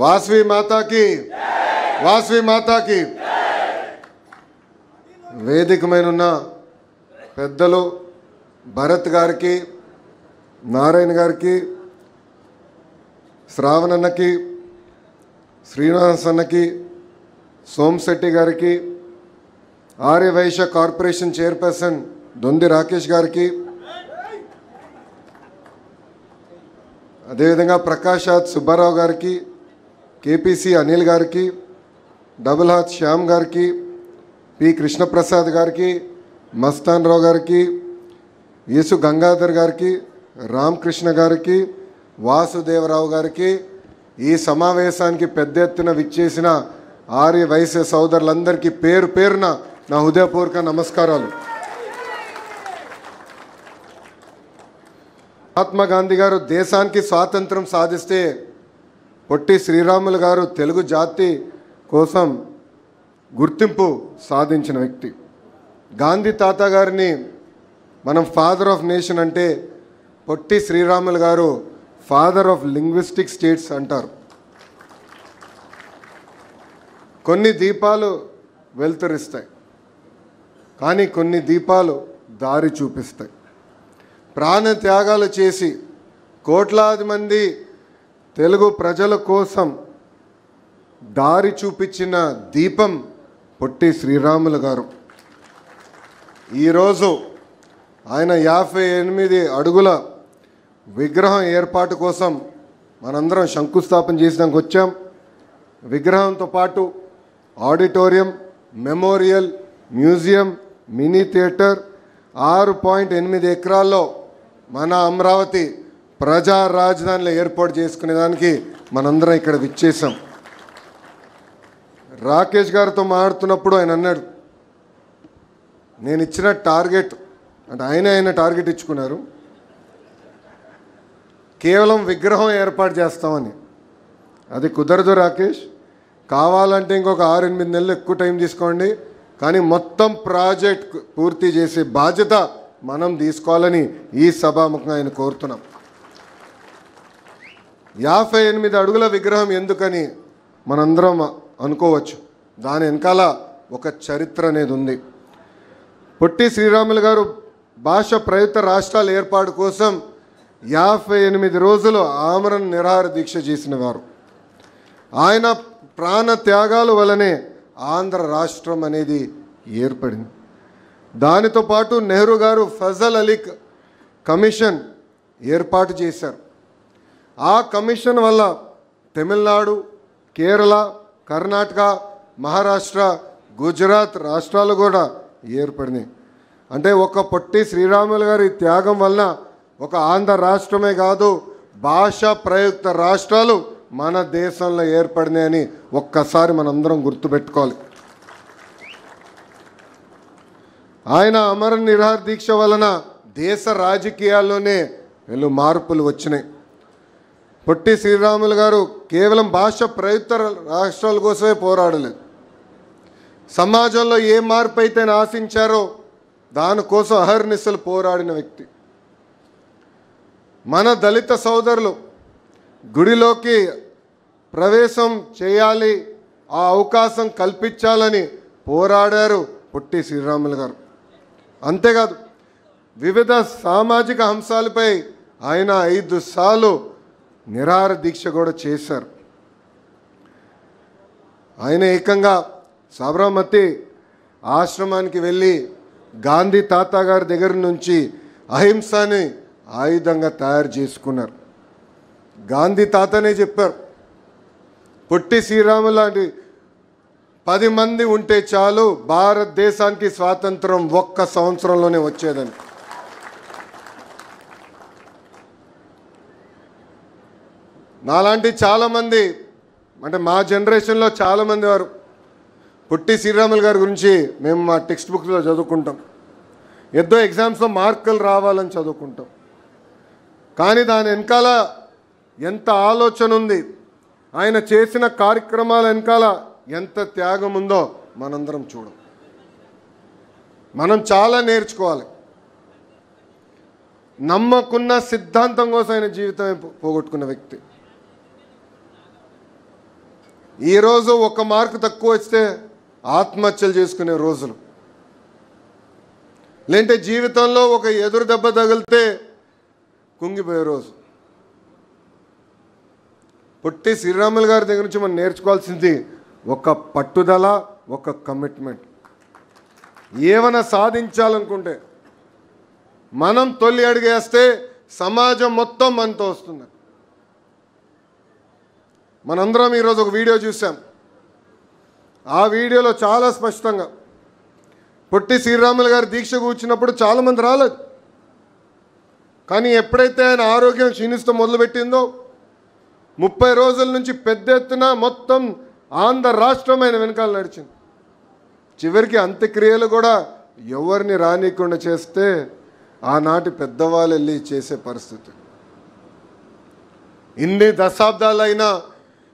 వాసవి మాతాకి వాసవి మాతాకి వేదికమైన పెద్దలు భరత్ గారికి, నారాయణ గారికి, శ్రావణ్ అన్నకి, శ్రీనివాస్ అన్నకి, సోమశెట్టి గారికి, ఆర్యవైశ్య కార్పొరేషన్ చైర్పర్సన్ దొంది రాకేష్ గారికి, అదేవిధంగా ప్రకాశాత్ సుబ్బారావు గారికి, కేపీసీ అనిల్ గారికి, డబుల్ హాత్ శ్యామ్ గారికి, పి కృష్ణప్రసాద్ గారికి, మస్తాన్ రావు గారికి, యేసు గంగాధర్ గారికి, రామకృష్ణ గారికి, వాసుదేవరావు గారికి, ఈ సమావేశానికి పెద్ద ఎత్తున విచ్చేసిన ఆర్య వైశ్య సోదరులందరికీ పేరు పేరున నా హృదయపూర్వక నమస్కారాలు. మహాత్మా గాంధీ గారు దేశానికి స్వాతంత్రం సాధిస్తే పొట్టి శ్రీరాములు గారు తెలుగు జాతి కోసం గుర్తింపు సాధించిన వ్యక్తి. గాంధీ తాత గారిని మనం ఫాదర్ ఆఫ్ నేషన్ అంటే పొట్టి శ్రీరాములు గారు ఫాదర్ ఆఫ్ లింగ్విస్టిక్ స్టేట్స్ అంటారు. కొన్ని దీపాలు వెలుతురిస్తాయి, కానీ కొన్ని దీపాలు దారి చూపిస్తాయి. ప్రాణ త్యాగాలు చేసి కోట్లాది మంది తెలుగు ప్రజల కోసం దారి చూపించిన దీపం పొట్టి శ్రీరాములు గారు. ఈరోజు ఆయన 58 అడుగుల విగ్రహం ఏర్పాటు కోసం మనందరం శంకుస్థాపన చేసినాక వచ్చాం. విగ్రహంతో పాటు auditorium, memorial, museum, mini theatre 6.8 ఎకరాల్లో మన అమరావతి ప్రజా రాజధానిలో ఏర్పాటు చేసుకునేదానికి మనందరం ఇక్కడ విచ్చేసాం. రాకేష్ గారితో మాట్లాడుతున్నప్పుడు ఆయన అన్నాడు, నేను ఇచ్చిన టార్గెట్ అంటే ఆయన టార్గెట్ ఇచ్చుకున్నారు, కేవలం విగ్రహం ఏర్పాటు చేస్తామని. అది కుదరదు రాకేష్, కావాలంటే ఇంకొక 6-8 నెలలు ఎక్కువ టైం తీసుకోండి, కానీ మొత్తం ప్రాజెక్ట్ పూర్తి చేసే బాధ్యత మనం తీసుకోవాలని ఈ సభాముఖంగా ఆయన కోరుతున్నాం. 58 అడుగుల విగ్రహం ఎందుకని మనందరం అనుకోవచ్చు. దాని వెనకాల ఒక చరిత్ర అనేది ఉంది. పొట్టి శ్రీరాములు గారు భాష ప్రయుక్త రాష్ట్రాల ఏర్పాటు కోసం 58 రోజులు ఆమరణ నిరాహార దీక్ష చేసిన వారు. ఆయన ప్రాణ త్యాగాల వలనే ఆంధ్ర రాష్ట్రం అనేది ఏర్పడింది. దానితో పాటు నెహ్రూ గారు ఫజల్ అలీ కమిషన్ ఏర్పాటు చేశారు. ఆ కమిషన్ వల్ల తమిళనాడు, కేరళ, కర్ణాటక, మహారాష్ట్ర, గుజరాత్ రాష్ట్రాలు కూడా ఏర్పడినాయి. అంటే ఒక పొట్టి శ్రీరాములు గారి త్యాగం వలన ఒక ఆంధ్ర రాష్ట్రమే కాదు, భాష ప్రయుక్త రాష్ట్రాలు మన దేశంలో ఏర్పడినాయని ఒక్కసారి మనందరం గుర్తుపెట్టుకోవాలి. ఆయన అమరణ నిరాహార దీక్ష వలన దేశ రాజకీయాల్లోనే మార్పులు వచ్చినాయి. పొట్టి శ్రీరాములు గారు కేవలం భాష ప్రయుక్త రాష్ట్రాల కోసమే పోరాడలేదు. సమాజంలో ఏ మార్పు అయితే ఆశించారో దానికోసం అహర్నిశలు పోరాడిన వ్యక్తి. మన దళిత సోదరులు గుడిలోకి ప్రవేశం చేయాలి, ఆ అవకాశం కల్పించాలని పోరాడారు పొట్టి శ్రీరాములు గారు. అంతేకాదు వివిధ సామాజిక అంశాలపై ఆయన 5 సార్లు నిరాహార దీక్ష కూడా చేశారు. ఆయన ఏకంగా సాబరమతి ఆశ్రమానికి వెళ్ళి గాంధీ తాత గారి దగ్గర నుంచి అహింసని ఆయుధంగా తయారు చేసుకున్నారు. గాంధీ తాతనే చెప్పారు, పొట్టి శ్రీరాములు లాంటి 10 మంది ఉంటే చాలు భారతదేశానికి స్వాతంత్రం 1 సంవత్సరంలోనే వచ్చేదని. నాలాంటి చాలామంది అంటే మా జనరేషన్లో చాలామంది వారు పొట్టి శ్రీరాములు గారి గురించి మేము మా టెక్స్ట్ బుక్స్లో చదువుకుంటాం, ఏదో ఎగ్జామ్స్లో మార్కులు రావాలని చదువుకుంటాం. కానీ దాని వెనకాల ఎంత ఆలోచన ఉంది, ఆయన చేసిన కార్యక్రమాల వెనకాల ఎంత త్యాగం ఉందో మనందరం చూడం. మనం చాలా నేర్చుకోవాలి. నమ్మకున్న సిద్ధాంతం కోసం ఆయన జీవితమే పోగొట్టుకున్న వ్యక్తి. ఈరోజు ఒక మార్కు తక్కువ వస్తే ఆత్మహత్యలు చేసుకునే రోజులు, లేంటే జీవితంలో ఒక ఎదురు దెబ్బ తగిలితే కుంగిపోయే రోజు. పొట్టి శ్రీరాములు గారి దగ్గర నుంచి మనం నేర్చుకోవాల్సింది ఒక పట్టుదల, ఒక కమిట్మెంట్. ఏమైనా సాధించాలనుకుంటే మనం తొలి అడుగేస్తే సమాజం మొత్తం మనతో వస్తుంది. మనందరం ఈరోజు ఒక వీడియో చూసాం. ఆ వీడియోలో చాలా స్పష్టంగా పొట్టి శ్రీరాములు గారు దీక్ష కూర్చున్నప్పుడు చాలామంది రాలేదు. కానీ ఎప్పుడైతే ఆయన ఆరోగ్యం క్షీణిస్తూ మొదలుపెట్టిందో 30 రోజుల నుంచి పెద్ద ఎత్తున మొత్తం ఆంధ్ర రాష్ట్రం ఆయన వెనకాల నడిచింది. చివరికి అంత్యక్రియలు కూడా ఎవరిని రానికుండా చేస్తే ఆనాటి పెద్దవాళ్ళు వెళ్ళి చేసే పరిస్థితి. ఇన్ని దశాబ్దాలైనా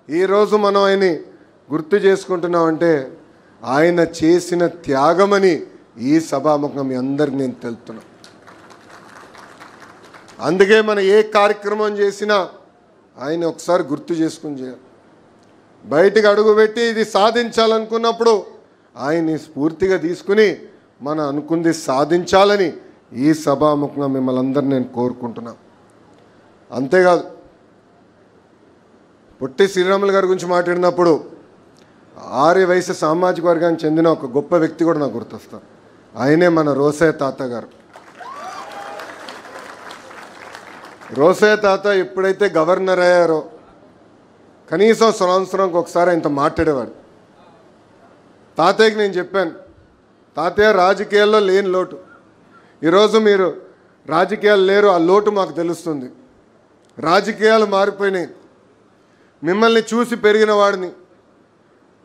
ఈరోజు మనం ఆయన్ని గుర్తు చేసుకుంటున్నామంటే ఆయన చేసిన త్యాగమని ఈ సభాముఖంగా మీ అందరికి నేను తెలుపుతున్నా. అందుకే మనం ఏ కార్యక్రమం చేసినా ఆయన ఒకసారి గుర్తు చేసుకుని చేయాలి. బయటికి అడుగుపెట్టి ఇది సాధించాలనుకున్నప్పుడు ఆయన్ని స్ఫూర్తిగా తీసుకుని మనం అనుకుంది సాధించాలని ఈ సభాముఖంగా మిమ్మల్ని అందరినీ నేను కోరుకుంటున్నా. అంతేకాదు, పొట్టి శ్రీరాములు గారి గురించి మాట్లాడినప్పుడు ఆర్య వైశ్య సామాజిక వర్గానికి చెందిన ఒక గొప్ప వ్యక్తి కూడా నాకు గుర్తొస్తారు. ఆయనే మన రోసయ్య తాత గారు. రోసయ్య తాత ఎప్పుడైతే గవర్నర్ అయ్యారో కనీసం సంవత్సరానికి ఒకసారి ఆయనతో మాట్లాడేవాడు. తాతయ్యకి నేను చెప్పాను, తాతయ్య రాజకీయాల్లో లేని లోటు, ఈరోజు మీరు రాజకీయాలు లేరు, ఆ లోటు మాకు తెలుస్తుంది. రాజకీయాలు మారిపోయినాయి. మిమ్మల్ని చూసి పెరిగిన వాడిని,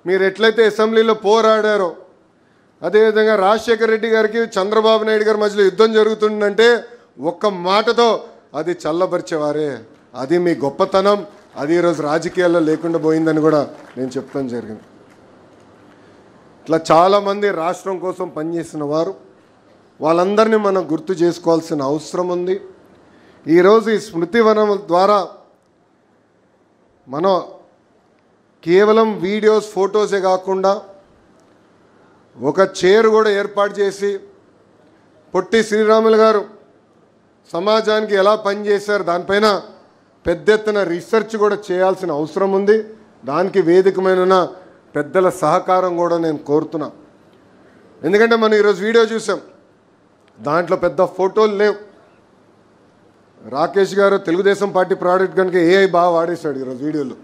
మీరు ఎట్లయితే అసెంబ్లీలో పోరాడారో అదేవిధంగా రాజశేఖర రెడ్డి గారికి చంద్రబాబు నాయుడు గారి మధ్యలో యుద్ధం జరుగుతుందంటే ఒక్క మాటతో అది చల్లబరిచేవారే. అది మీ గొప్పతనం. అది ఈరోజు రాజకీయాల్లో లేకుండా పోయిందని కూడా నేను చెప్తాను జరిగింది. ఇట్లా చాలామంది రాష్ట్రం కోసం పనిచేసిన వారు, వాళ్ళందరినీ మనం గుర్తు చేసుకోవాల్సిన అవసరం ఉంది. ఈరోజు ఈ స్మృతివనం ద్వారా మనం కేవలం వీడియోస్, ఫొటోసే కాకుండా ఒక చైర్ కూడా ఏర్పాటు చేసి పొట్టి శ్రీరాములు గారు సమాజానికి ఎలా పనిచేశారు దానిపైన పెద్ద ఎత్తున రీసెర్చ్ కూడా చేయాల్సిన అవసరం ఉంది. దానికి వేదికమైన పెద్దల సహకారం కూడా నేను కోరుతున్నా. ఎందుకంటే మనం ఈరోజు వీడియో చూసాం, దాంట్లో పెద్ద ఫోటోలు లేవు. రాకేష్ గారు తెలుగుదేశం పార్టీ ప్రోడక్ట్ కనుక ఏఐ బాగా వాడేశాడు ఈరోజు వీడియోలో.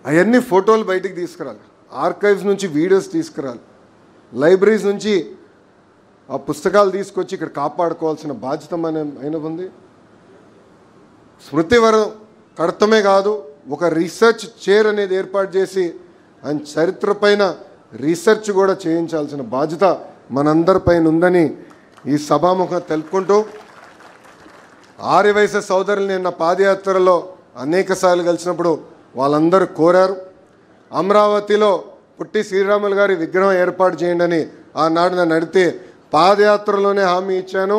అవన్నీ ఫోటోలు బయటికి తీసుకురాలి, ఆర్కైవ్స్ నుంచి వీడియోస్ తీసుకురాలి, లైబ్రరీస్ నుంచి ఆ పుస్తకాలు తీసుకొచ్చి ఇక్కడ కాపాడుకోవాల్సిన బాధ్యత అయిన ఉంది. స్మృతివనం కడతమే కాదు, ఒక రీసెర్చ్ చైర్ అనేది ఏర్పాటు చేసి ఆయన చరిత్ర పైన రీసెర్చ్ కూడా చేయించాల్సిన బాధ్యత మనందరిపైన ఉందని ఈ సభాముఖంగా తెలుపుకుంటూ, ఆర్యవైశ్య సోదరులు నిన్న పాదయాత్రలో అనేకసార్లు కలిసినప్పుడు వాళ్ళందరూ కోరారు, అమరావతిలో పొట్టి శ్రీరాములు గారి విగ్రహం ఏర్పాటు చేయండి అని. ఆనాడు నన్ను అడిగితే పాదయాత్రలోనే హామీ ఇచ్చాను,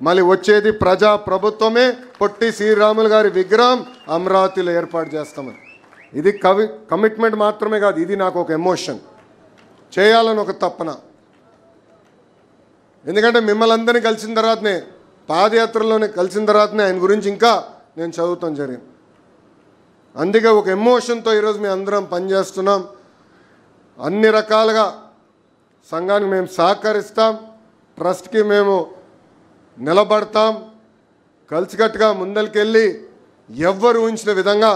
మళ్ళీ వచ్చేది ప్రజా ప్రభుత్వమే, పొట్టి శ్రీరాములు గారి విగ్రహం అమరావతిలో ఏర్పాటు చేస్తామని. ఇది కమిట్మెంట్ మాత్రమే కాదు, ఇది నాకు ఒక ఎమోషన్, చేయాలని ఒక తపన. ఎందుకంటే మిమ్మల్ని అందరినీ కలిసిన తర్వాతనే, పాదయాత్రలోనే కలిసిన తర్వాతనే ఆయన గురించి ఇంకా నేను చదువుతాం జరిగింది. అందుకే ఒక ఎమోషన్తో ఈరోజు మేము అందరం పనిచేస్తున్నాం. అన్ని రకాలుగా సంఘానికి మేము సహకరిస్తాం, ట్రస్ట్కి మేము నిలబడతాం, కలిసికట్టుగా ముందరికెళ్ళి ఎవ్వరు ఊహించిన విధంగా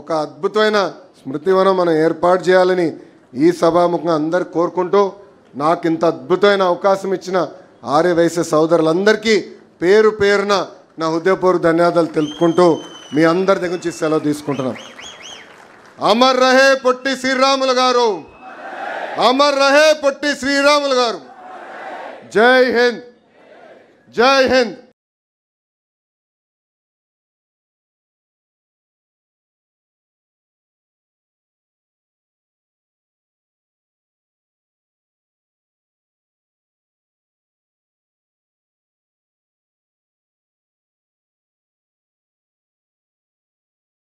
ఒక అద్భుతమైన స్మృతివనం మనం ఏర్పాటు చేయాలని ఈ సభాముఖంగా అందరు కోరుకుంటూ, నాకు ఇంత అద్భుతమైన అవకాశం ఇచ్చిన ఆర్యవైశ్య సోదరులందరికీ పేరు పేరున నా హృదయపూర్వక ధన్యవాదాలు తెలుపుకుంటూ మీ అందరి దగ్గర నుంచి సెలవు తీసుకుంటున్నాం. అమర్ రహే పొట్టి శ్రీరాములు గారు, అమర్ రహే పొట్టి శ్రీరాములు గారు. జై హింద్, జై హింద్.